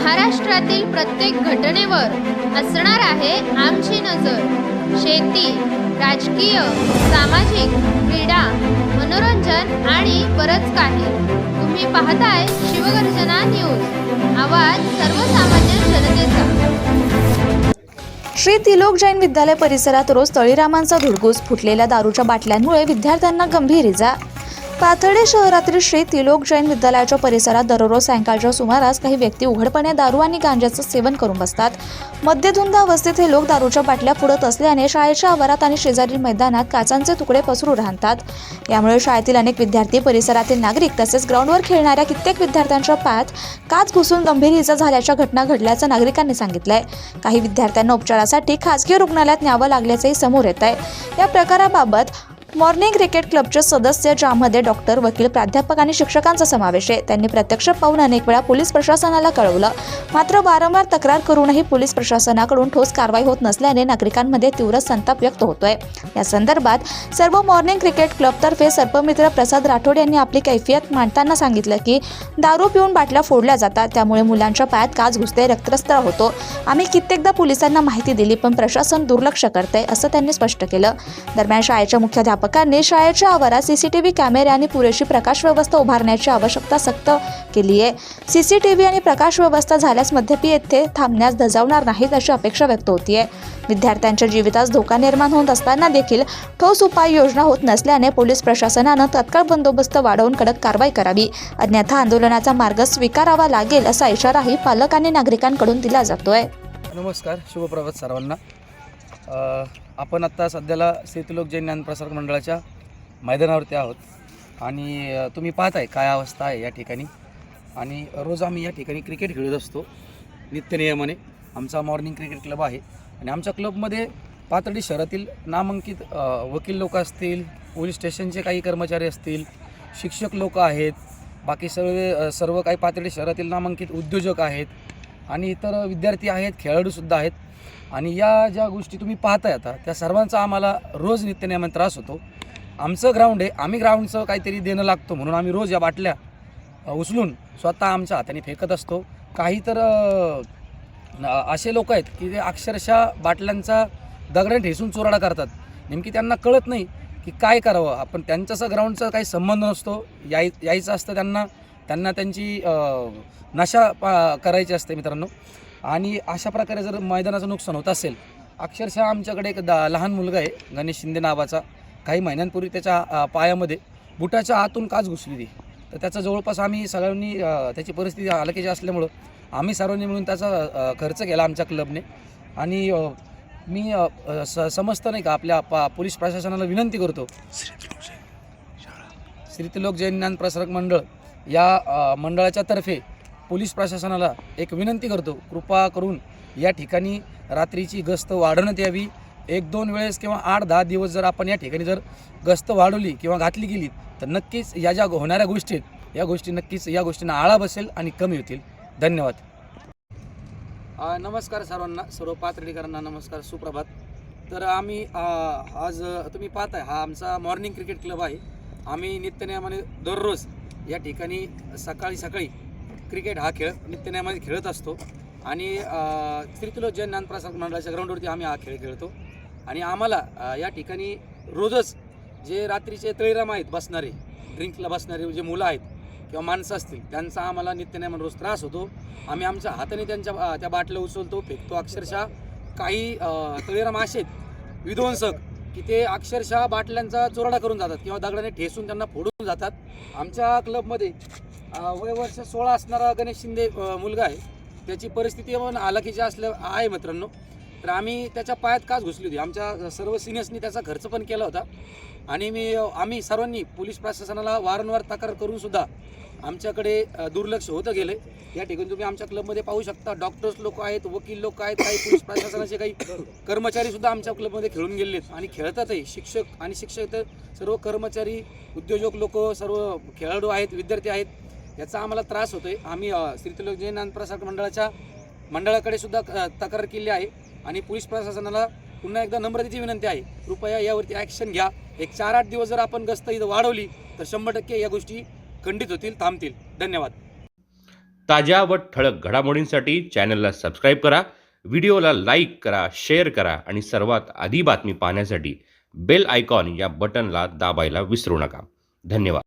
महाराष्ट्रातील प्रत्येक घटनेवर असणार आहे आमची नजर। शेती, राजकीय, सामाजिक, क्रीडा, मनोरंजन आणि बरंच काही। तुम्ही पाहताय शिवगर्जना न्यूज, आवाज सर्वसामान्य जनतेचा। श्री त्रिलोक जैन विद्यालय परिसरात रोज तळीरामांचा धुडगूस, फुटलेल्या दारूच्या बाटल्यांमुळे विद्यार्थ्यांना गंभीर इजा। पाथर्डी शहरातील श्री त्रिलोक जैन विद्यालयाच्या परिसरात दररोज सायंकाळच्या सुमारास काही व्यक्ती उघडपणे दारू आणि गांजाचं सेवन करून बसतात। मद्यधुंद अवस्थेत हे लोक दारूच्या बाटल्या फोडत असल्याने शाळेच्या आवारात आणि शेजारील मैदानात काचांचे तुकडे पसरून राहतात। यामुळे शाळेतील अनेक विद्यार्थी, परिसरातील नागरिक तसेच ग्राउंडवर खेळणाऱ्या कित्येक विद्यार्थ्यांच्या पायात काच घुसून गंभीर इजा झाल्याच्या घटना घडल्याचं नागरिकांनी सांगितलंय। काही विद्यार्थ्यांना उपचारासाठी खासगी रुग्णालयात न्यावं लागल्याचंही समोर येत आहे। या प्रकाराबाबत मॉर्निंग क्रिकेट क्लबचे सदस्य, ज्यामध्ये डॉक्टर, वकील, प्राध्यापक आणि शिक्षकांचा समावेश आहे, त्यांनी प्रत्यक्ष पाहून अनेक वेळा पोलीस प्रशासनाला कळवलं। मात्र वारंवार तक्रार करूनही पोलीस प्रशासनाकडून ठोस कारवाई होत नसल्याने नागरिकांमध्ये तीव्र संताप व्यक्त होतोय। या संदर्भात सर्व मॉर्निंग क्रिकेट क्लबतर्फे सर्पमित्र प्रसाद राठोड यांनी आपली कैफियत मांडताना सांगितलं की दारू पिऊन बाटल्या फोडल्या जातात, त्यामुळे मुलांच्या पायात काच घुसते, रक्तस्त्राव होतो। आम्ही कित्येकदा पोलिसांना माहिती दिली, पण प्रशासन दुर्लक्ष करते, असं त्यांनी स्पष्ट केलं। दरम्यान शाळेच्या मुख्याध्यापकांनी शाळेच्या आवारात सीसीटीव्ही कॅमेरे आणि पुरेशी प्रकाश व्यवस्था उभारण्याची आवश्यकता सक्त केली आहे। सीसीटीव्ही आणि प्रकाश व्यवस्था झाल्यास मद्यपी येथे थांबण्यास धजावणार नाहीत, अशी अपेक्षा व्यक्त होतीये। विद्यार्थ्यांच्या जीवितास धोका निर्माण होत असताना देखील ठोस उपाययोजना होत नसल्याने पोलीस प्रशासनानं तत्काळ बंदोबस्त वाढवून कडक कारवाई करावी, अन्यथा आंदोलनाचा मार्ग स्वीकारावा लागेल, असा इशाराही पालक आणि नागरिकांकडून दिला जातोय। नमस्कार, शुभप्रभात सर्वांना। आपण आत्ता सध्याला श्री त्रिलोक जैन ज्ञानप्रसारक मंडळाच्या मैदानावरती आहोत आणि तुम्ही पाहताय काय अवस्था आहे या ठिकाणी। आणि रोज आम्ही या ठिकाणी क्रिकेट खेळत असतो नित्यनियमाने। आमचा मॉर्निंग क्रिकेट क्लब आहे आणि आमच्या क्लबमध्ये पाथर्डी शहरातील नामांकित वकील लोक असतील, पोलीस स्टेशनचे काही कर्मचारी असतील, शिक्षक लोक आहेत, बाकी सर्व काही पाथर्डी शहरातील नामांकित उद्योजक आहेत आणि इतर विद्यार्थी आहेत, खेळाडूसुद्धा आहेत। आणि या ज्या गोष्टी तुम्ही पाहताय आता, त्या सर्वांचा आम्हाला रोज नित्यनेमाने त्रास होतो। आमचं ग्राउंड आहे, आम्ही ग्राउंडचं काहीतरी देणं लागतो म्हणून आम्ही रोज या बाटल्या उचलून स्वतः आमच्या हाताने फेकत असतो। काही तर असे लोक आहेत की ते अक्षरशः बाटल्यांचा दगडाने ठेसून चुराडा करतात। नेमकी त्यांना कळत नाही की काय करावं। आपण त्यांच्यासह ग्राउंडचा काही संबंध नसतो, यायचं असतं त्यांना त्यांची नशा करायची असते मित्रांनो। आणि अशा प्रकारे जर मैदानाचं नुकसान होत असेल, अक्षरशः आमच्याकडे एक लहान मुलगा आहे गणेश शिंदे नावाचा, काही महिन्यांपूर्वी त्याच्या पायामध्ये बुटाच्या आतून काच घुसलेली, तर त्याचा जवळपास आम्ही सगळ्यांनी, त्याची परिस्थिती हलकीची असल्यामुळं आम्ही सर्वांनी मिळून त्याचा खर्च केला आमच्या क्लबने। आणि मी समजतं नाही का आपल्या पोलीस प्रशासनाला विनंती करतो, श्री त्रिलोक जैन ज्ञानप्रसारक मंडळ या मंडळाच्या तर्फे पोलीस प्रशासनाला एक विनंती करतो, कृपा करून या ठिकाणी रात्रीची गस्त वाढवण्यात यावी। 1-2 वेळेस किंवा 8-10 दिवस जर आपण या ठिकाणी जर गस्त वाढवली किंवा घातली गेली तर नक्कीच या ज्या होणाऱ्या गोष्टी आहेत, या गोष्टी नक्कीच या गोष्टींना आळा बसेल आणि कमी होतील। धन्यवाद। नमस्कार सर्वांना, सर्व पाथर्डीकरांना नमस्कार, सुप्रभात। तर आम्ही आज तुम्ही पाहताय हा आमचा मॉर्निंग क्रिकेट क्लब आहे। आम्ही नित्यनियमाने दररोज या ठिकाणी सकाळी क्रिकेट हा खेळ नित्यनियमाने खेळत असतो आणि श्री त्रिलोक जैन ज्ञानप्रसारक मंडळाच्या ग्राउंडवरती आम्ही हा खेळ खेळतो। आणि आम्हाला या ठिकाणी रोजच जे रात्रीचे तळीराम आहेत बसणारे, ड्रिंकला बसणारे जे मुलं आहेत किंवा माणसं असतील, त्यांचा आम्हाला नित्यनियमाने रोज त्रास होतो। आम्ही आमच्या हाताने त्या बाटल्या उचलतो, फेकतो। अक्षरशः काही तळीराम असे विध्वंसक की ते अक्षरशः बाटल्यांचा चुराडा करून जातात किंवा दगडाने ठेसून त्यांना फोडून जातात। आमच्या क्लबमध्ये वय वर्ष 16 असणारा गणेश शिंदे मुलगा आहे, त्याची परिस्थिती पण हालाकीची आहे मित्रांनो। तर आम्ही त्याच्या पायात काच घुसली होती, आमच्या सर्व सिनियर्सनी त्याचा खर्च पण केला होता। आणि आम्ही सर्वांनी पोलीस प्रशासनाला वारंवार तक्रार करून सुद्धा आमच्याकडे दुर्लक्ष होतं गेले। या ठिकाणी तुम्ही आमच्या क्लबमध्ये पाहू शकता, डॉक्टर्स लोक आहेत, वकील लोक आहेत, काही पोलीस प्रशासनाचे काही कर्मचारी सुद्धा आमच्या क्लबमध्ये खेळून गेलेत आणि खेळतातही। शिक्षक आणि शिक्षक सर्व कर्मचारी, उद्योजक लोक, सर्व खेळाडू आहेत, विद्यार्थी आहेत, याचा आम्हाला त्रास होतोय। आम्ही श्री त्रिलोक जैन ज्ञानप्रसारक मंडळाकडे सुद्धा तक्रार केली आहे आणि पोलीस प्रशासनाला पुन्हा एकदा नम्रतेची विनंती आहे, कृपया यावरती ॲक्शन घ्या। एक 4-8 दिवस जर आपण गस्त इथं वाढवली तर 100% या गोष्टी खंडित होतील, थांबतील। धन्यवाद। ताज्या व ठळक घडामोडींसाठी चॅनलला सबस्क्राईब करा, व्हिडिओला लाईक करा, शेअर करा आणि सर्वात आधी बातमी पाहण्यासाठी बेल आयकॉन या बटनला दाबायला विसरू नका. धन्यवाद.